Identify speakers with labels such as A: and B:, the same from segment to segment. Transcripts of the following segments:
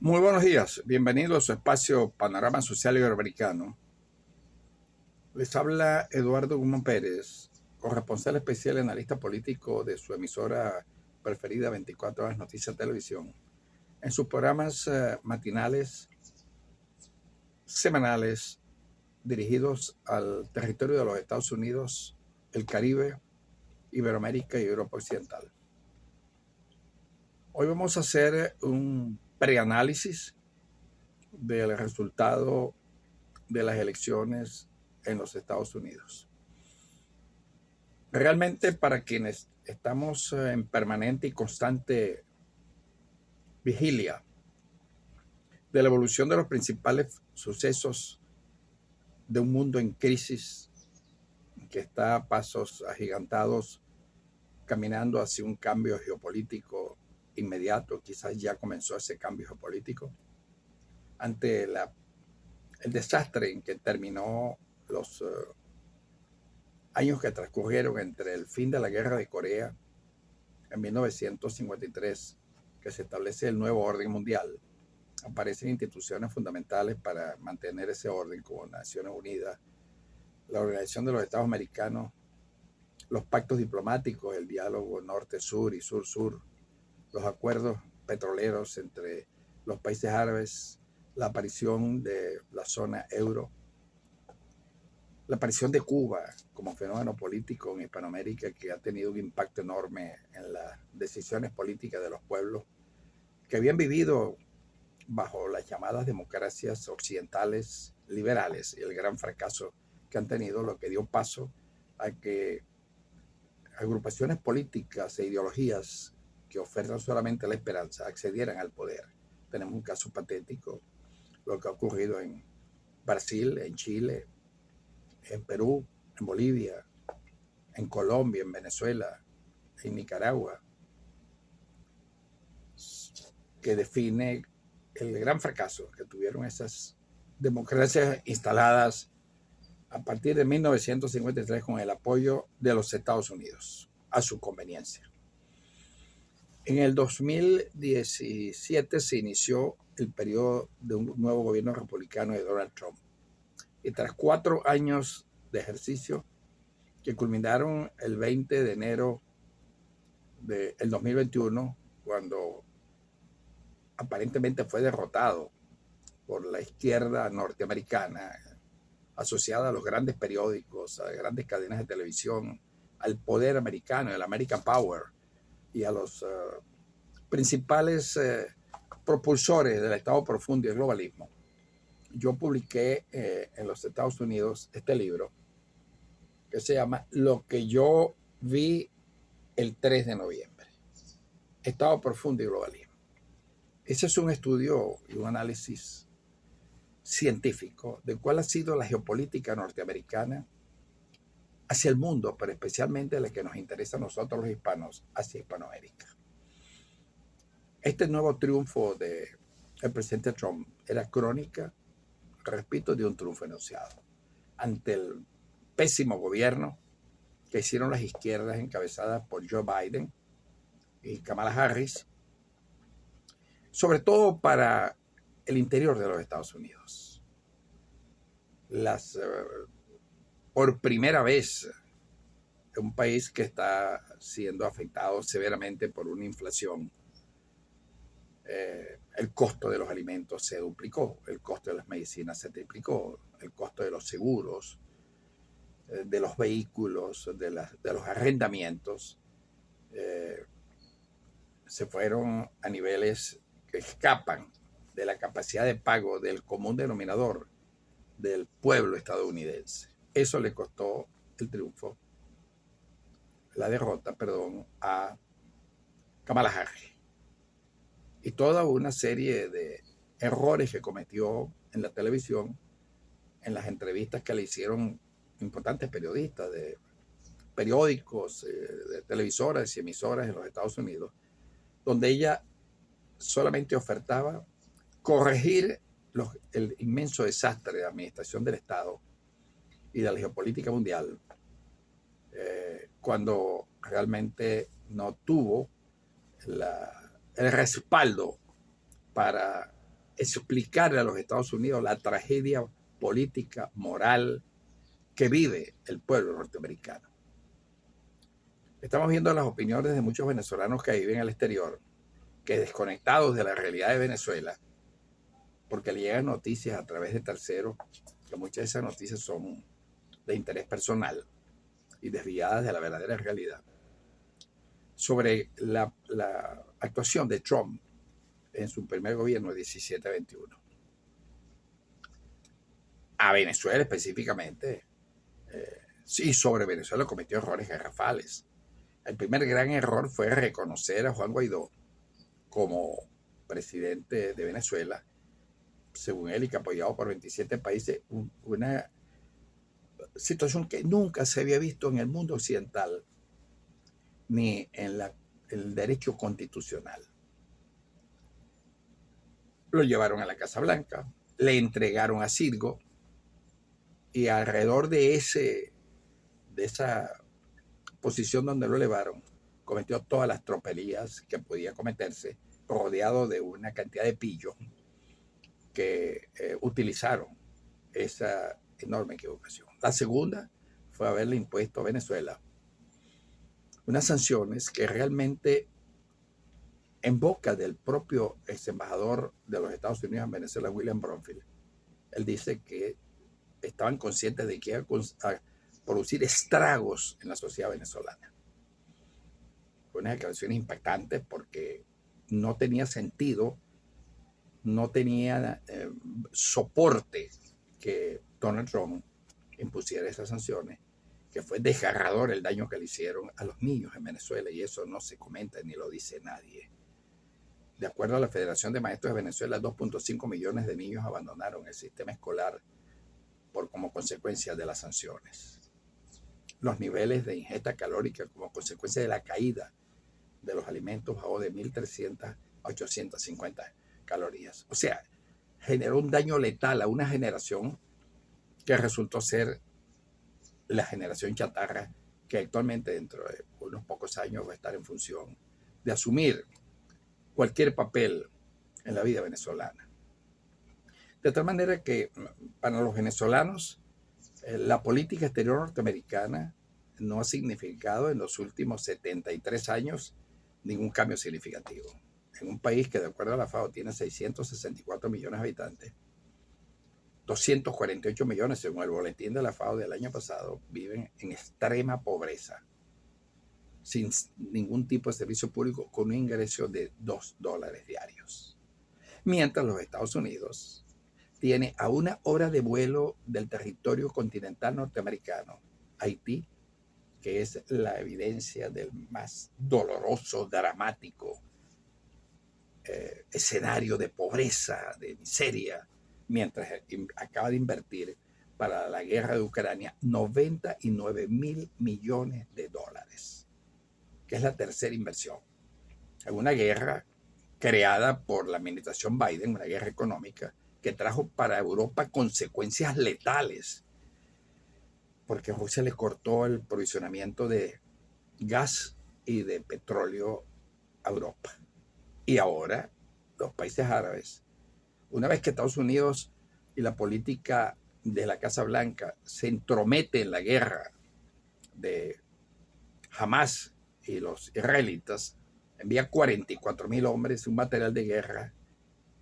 A: Muy buenos días, bienvenido a su espacio Panorama Social Iberoamericano. Les habla Eduardo Guzmán Pérez, corresponsal especial y analista político de su emisora preferida 24 Horas Noticias Televisión. En sus programas matinales, semanales, dirigidos al territorio de los Estados Unidos, el Caribe, Iberoamérica y Europa Occidental. Hoy vamos a hacer un preanálisis del resultado de las elecciones en los Estados Unidos. Realmente para quienes estamos en permanente y constante vigilia de la evolución de los principales sucesos de un mundo en crisis que está a pasos agigantados caminando hacia un cambio geopolítico inmediato, quizás ya comenzó ese cambio geopolítico, ante el desastre en que terminó los años que transcurrieron entre el fin de la guerra de Corea en 1953, que se establece el nuevo orden mundial. Aparecen instituciones fundamentales para mantener ese orden, como Naciones Unidas, la Organización de los Estados Americanos, los pactos diplomáticos, el diálogo norte-sur y sur-sur, los acuerdos petroleros entre los países árabes, la aparición de la zona euro, la aparición de Cuba como fenómeno político en Hispanoamérica que ha tenido un impacto enorme en las decisiones políticas de los pueblos que habían vivido bajo las llamadas democracias occidentales liberales y el gran fracaso que han tenido, lo que dio paso a que agrupaciones políticas e ideologías que ofertan solamente la esperanza accedieran al poder. Tenemos un caso patético, lo que ha ocurrido en Brasil, en Chile, en Perú, en Bolivia, en Colombia, en Venezuela, en Nicaragua, que define el gran fracaso que tuvieron esas democracias instaladas a partir de 1953 con el apoyo de los Estados Unidos a su conveniencia. En el 2017 se inició el periodo de un nuevo gobierno republicano de Donald Trump. Y tras 4 años de ejercicio que culminaron el 20 de enero del 2021, cuando aparentemente fue derrotado por la izquierda norteamericana, asociada a los grandes periódicos, a grandes cadenas de televisión, al poder americano, el American Power, y a los principales propulsores del Estado profundo y el globalismo. Yo publiqué en los Estados Unidos este libro que se llama Lo que yo vi el 3 de noviembre, Estado profundo y globalismo. Ese es un estudio y un análisis científico de cuál ha sido la geopolítica norteamericana hacia el mundo, pero especialmente la que nos interesa a nosotros los hispanos, hacia Hispanoamérica. Este nuevo triunfo del presidente Trump era crónica, repito, de un triunfo anunciado ante el pésimo gobierno que hicieron las izquierdas encabezadas por Joe Biden y Kamala Harris, sobre todo para el interior de los Estados Unidos. Por primera vez, un país que está siendo afectado severamente por una inflación, el costo de los alimentos se duplicó, el costo de las medicinas se triplicó, el costo de los seguros, de los vehículos, de los arrendamientos, se fueron a niveles que escapan de la capacidad de pago del común denominador del pueblo estadounidense. Eso le costó el triunfo, la derrota, perdón, a Kamala Harris. Y toda una serie de errores que cometió en la televisión, en las entrevistas que le hicieron importantes periodistas de periódicos, de televisoras y emisoras en los Estados Unidos, donde ella solamente ofertaba corregir el inmenso desastre de la administración del Estado y de la geopolítica mundial, cuando realmente no tuvo el respaldo para explicarle a los Estados Unidos la tragedia política, moral que vive el pueblo norteamericano. Estamos viendo las opiniones de muchos venezolanos que viven en el exterior, que desconectados de la realidad de Venezuela, porque le llegan noticias a través de terceros, que muchas de esas noticias son de interés personal y desviadas de la verdadera realidad, sobre la actuación de Trump en su primer gobierno 17-21. A Venezuela específicamente, sí, sobre Venezuela cometió errores garrafales. El primer gran error fue reconocer a Juan Guaidó como presidente de Venezuela, según él, y que apoyado por 27 países, una situación que nunca se había visto en el mundo occidental ni en el derecho constitucional. Lo llevaron a la Casa Blanca, le entregaron a Citgo, y alrededor de esa posición donde lo elevaron, cometió todas las tropelías que podía cometerse, rodeado de una cantidad de pillos que utilizaron esa enorme equivocación. La segunda fue haberle impuesto a Venezuela unas sanciones que realmente, en boca del propio ex embajador de los Estados Unidos en Venezuela, William Bromfield, él dice que estaban conscientes de que iba a producir estragos en la sociedad venezolana. Unas declaraciones impactantes porque no tenía sentido, no tenía soporte que Donald Trump impusiera esas sanciones, que fue desgarrador el daño que le hicieron a los niños en Venezuela, y eso no se comenta ni lo dice nadie. De acuerdo a la Federación de Maestros de Venezuela, 2.5 millones de niños abandonaron el sistema escolar como consecuencia de las sanciones. Los niveles de ingesta calórica como consecuencia de la caída de los alimentos bajó de 1.300 a 850 calorías. O sea, generó un daño letal a una generación que resultó ser la generación chatarra, que actualmente dentro de unos pocos años va a estar en función de asumir cualquier papel en la vida venezolana. De tal manera que para los venezolanos la política exterior norteamericana no ha significado en los últimos 73 años ningún cambio significativo. En un país que, de acuerdo a la FAO, tiene 664 millones de habitantes, 248 millones, según el boletín de la FAO del año pasado, viven en extrema pobreza, sin ningún tipo de servicio público, con un ingreso de $2 diarios. Mientras los Estados Unidos tiene a una hora de vuelo del territorio continental norteamericano, Haití, que es la evidencia del más doloroso, dramático escenario de pobreza, de miseria, mientras acaba de invertir para la guerra de Ucrania 99.000 millones de dólares, que es la tercera inversión en una guerra creada por la administración Biden, una guerra económica que trajo para Europa consecuencias letales, porque a Rusia le cortó el provisionamiento de gas y de petróleo a Europa. Y ahora los países árabes, una vez que Estados Unidos y la política de la Casa Blanca se entromete en la guerra de Hamas y los israelitas, envía 44,000 hombres, un material de guerra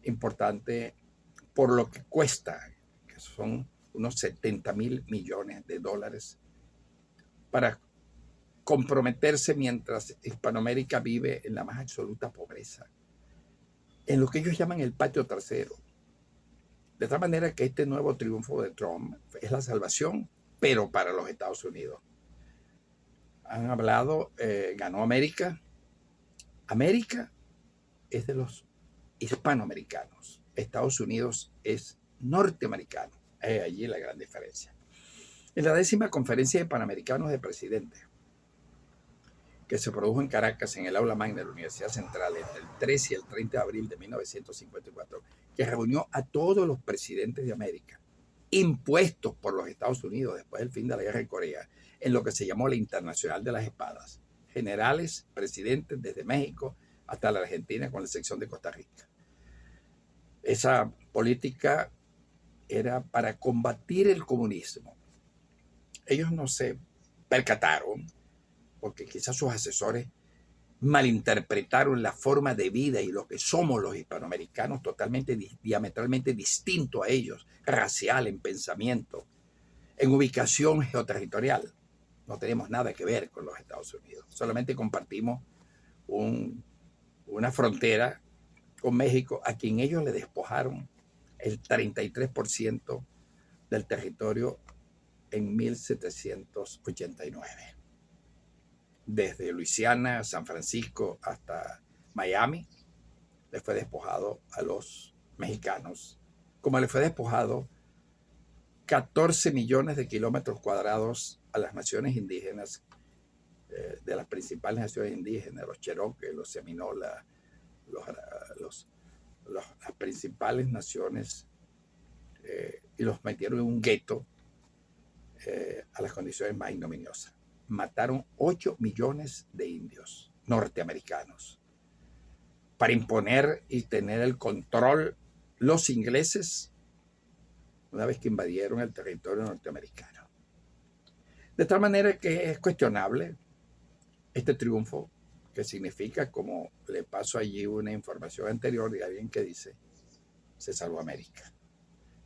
A: importante por lo que cuesta, que son unos 70,000 millones de dólares, para comprometerse mientras Hispanoamérica vive en la más absoluta pobreza, en lo que ellos llaman el patio trasero. De tal manera que este nuevo triunfo de Trump es la salvación, pero para los Estados Unidos. Han hablado, ganó América. América es de los hispanoamericanos. Estados Unidos es norteamericano. Es allí la gran diferencia. En la 10ª conferencia de Panamericanos de Presidentes, que se produjo en Caracas, en el aula magna de la Universidad Central, entre el 13 y el 30 de abril de 1954, que reunió a todos los presidentes de América, impuestos por los Estados Unidos después del fin de la guerra de Corea, en lo que se llamó la Internacional de las Espadas, generales, presidentes desde México hasta la Argentina, con la excepción de Costa Rica. Esa política era para combatir el comunismo. Ellos no se percataron, porque quizás sus asesores malinterpretaron la forma de vida y lo que somos los hispanoamericanos, totalmente diametralmente distinto a ellos, racial, en pensamiento, en ubicación geoterritorial. No tenemos nada que ver con los Estados Unidos. Solamente compartimos una frontera con México, a quien ellos le despojaron el 33% del territorio en 1789. Desde Luisiana, San Francisco hasta Miami, le fue despojado a los mexicanos, como le fue despojado 14 millones de kilómetros cuadrados a las naciones indígenas, de las principales naciones indígenas, los Cherokee, los Seminola, las principales naciones, y los metieron en un gueto, a las condiciones más ignominiosas. Mataron 8 millones de indios norteamericanos para imponer y tener el control los ingleses una vez que invadieron el territorio norteamericano. De tal manera que es cuestionable este triunfo, que significa, como le paso allí una información anterior de alguien que dice, se salvó América.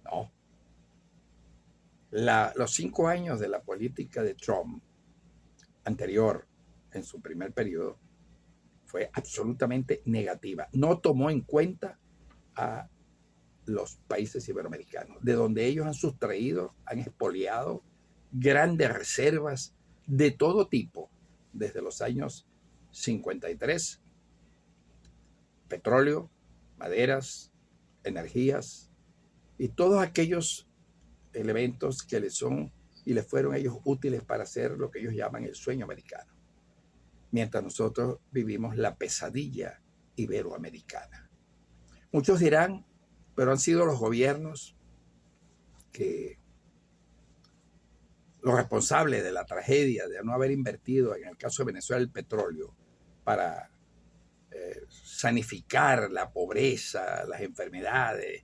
A: No. Los 5 años de la política de Trump anterior, en su primer periodo, fue absolutamente negativa. No tomó en cuenta a los países iberoamericanos, de donde ellos han sustraído, han expoliado grandes reservas de todo tipo, desde los años 53, petróleo, maderas, energías y todos aquellos elementos que les son y les fueron a ellos útiles para hacer lo que ellos llaman el sueño americano, mientras nosotros vivimos la pesadilla iberoamericana. Muchos dirán, pero han sido los gobiernos los responsables de la tragedia de no haber invertido, en el caso de Venezuela, el petróleo para sanificar la pobreza, las enfermedades,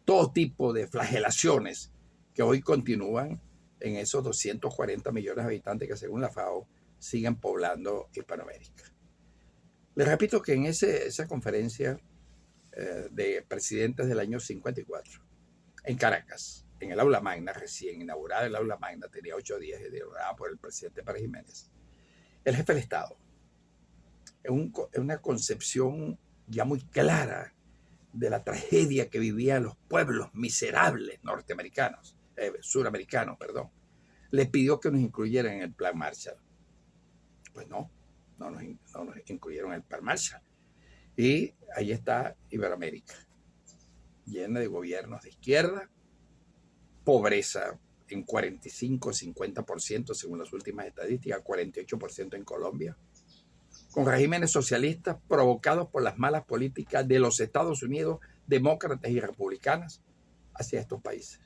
A: todo tipo de flagelaciones que hoy continúan en esos 240 millones de habitantes que, según la FAO, siguen poblando Hispanoamérica. Les repito que en esa conferencia de presidentes del año 54, en Caracas, en el aula magna, recién inaugurada el aula magna, tenía 8 días, inaugurada por el presidente Pérez Jiménez, el jefe del Estado, en una concepción ya muy clara de la tragedia que vivían los pueblos miserables norteamericanos, suramericanos, perdón, le pidió que nos incluyeran en el Plan Marshall. Pues no nos incluyeron en el Plan Marshall. Y ahí está Iberoamérica, llena de gobiernos de izquierda, pobreza en 45-50% según las últimas estadísticas, 48% en Colombia, con regímenes socialistas provocados por las malas políticas de los Estados Unidos, demócratas y republicanas, hacia estos países,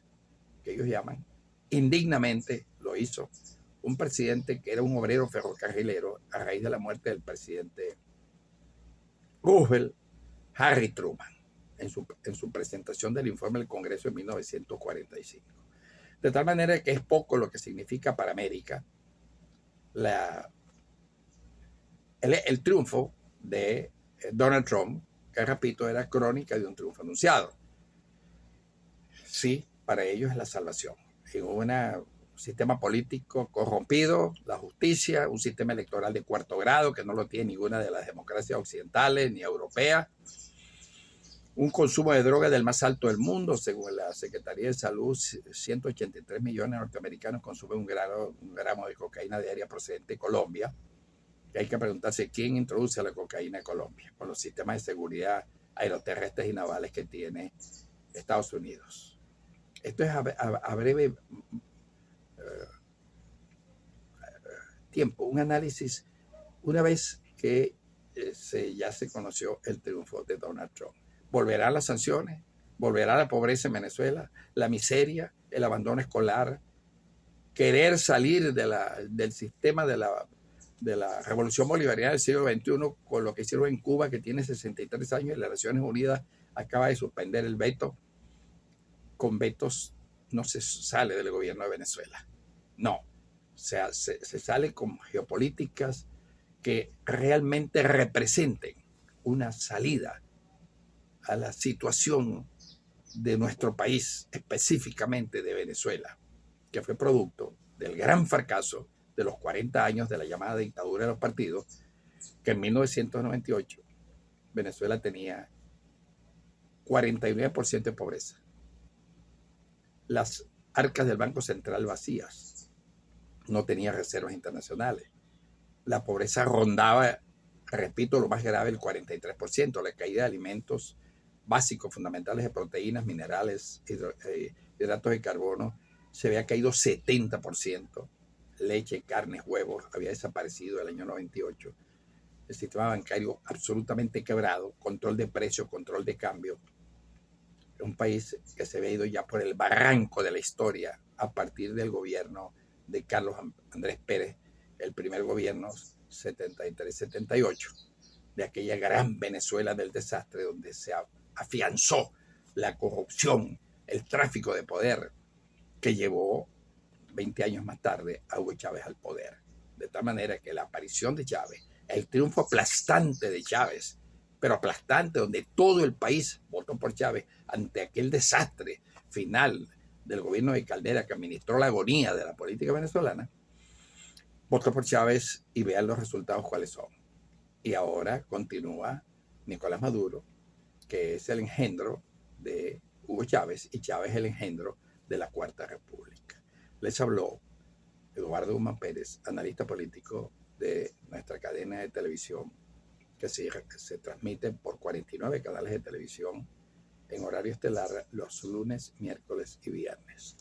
A: que ellos llaman, indignamente lo hizo un presidente que era un obrero ferrocarrilero a raíz de la muerte del presidente Roosevelt, Harry Truman, en su presentación del informe del Congreso en 1945. De tal manera que es poco lo que significa para América el triunfo de Donald Trump, que repito, era crónica de un triunfo anunciado. Sí, para ellos es la salvación. En un sistema político corrompido, la justicia, un sistema electoral de 4º grado que no lo tiene ninguna de las democracias occidentales ni europeas, un consumo de droga del más alto del mundo, según la Secretaría de Salud, 183 millones de norteamericanos consumen un gramo de cocaína diaria procedente de Colombia. Y hay que preguntarse quién introduce la cocaína en Colombia, con los sistemas de seguridad aeroterrestres y navales que tiene Estados Unidos. Esto es a breve tiempo, un análisis una vez que ya se conoció el triunfo de Donald Trump. ¿Volverán las sanciones? ¿Volverá la pobreza en Venezuela? ¿La miseria? ¿El abandono escolar? ¿Querer salir del sistema de la revolución bolivariana del siglo XXI con lo que hicieron en Cuba, que tiene 63 años, y las Naciones Unidas acaba de suspender el veto. Con vetos no se sale del gobierno de Venezuela. No. O sea, se sale con geopolíticas que realmente representen una salida a la situación de nuestro país, específicamente de Venezuela, que fue producto del gran fracaso de los 40 años de la llamada dictadura de los partidos, que en 1998 Venezuela tenía 49% de pobreza, las arcas del Banco Central vacías, no tenía reservas internacionales, la pobreza rondaba, repito, lo más grave, el 43%, la caída de alimentos básicos, fundamentales de proteínas, minerales, hidratos de carbono, se había caído 70%, leche, carnes, huevos, había desaparecido el año 98, el sistema bancario absolutamente quebrado, control de precios, control de cambio, un país que se había ido ya por el barranco de la historia a partir del gobierno de Carlos Andrés Pérez, el primer gobierno 73-78, de aquella gran Venezuela del desastre donde se afianzó la corrupción, el tráfico de poder que llevó 20 años más tarde a Hugo Chávez al poder. De tal manera que la aparición de Chávez, el triunfo aplastante de Chávez, pero aplastante, donde todo el país votó por Chávez ante aquel desastre final del gobierno de Caldera que administró la agonía de la política venezolana, votó por Chávez y vean los resultados cuáles son. Y ahora continúa Nicolás Maduro, que es el engendro de Hugo Chávez, y Chávez es el engendro de la Cuarta República. Les habló Eduardo Guzmán Pérez, analista político de nuestra cadena de televisión, que se transmite por 49 canales de televisión en horario estelar los lunes, miércoles y viernes.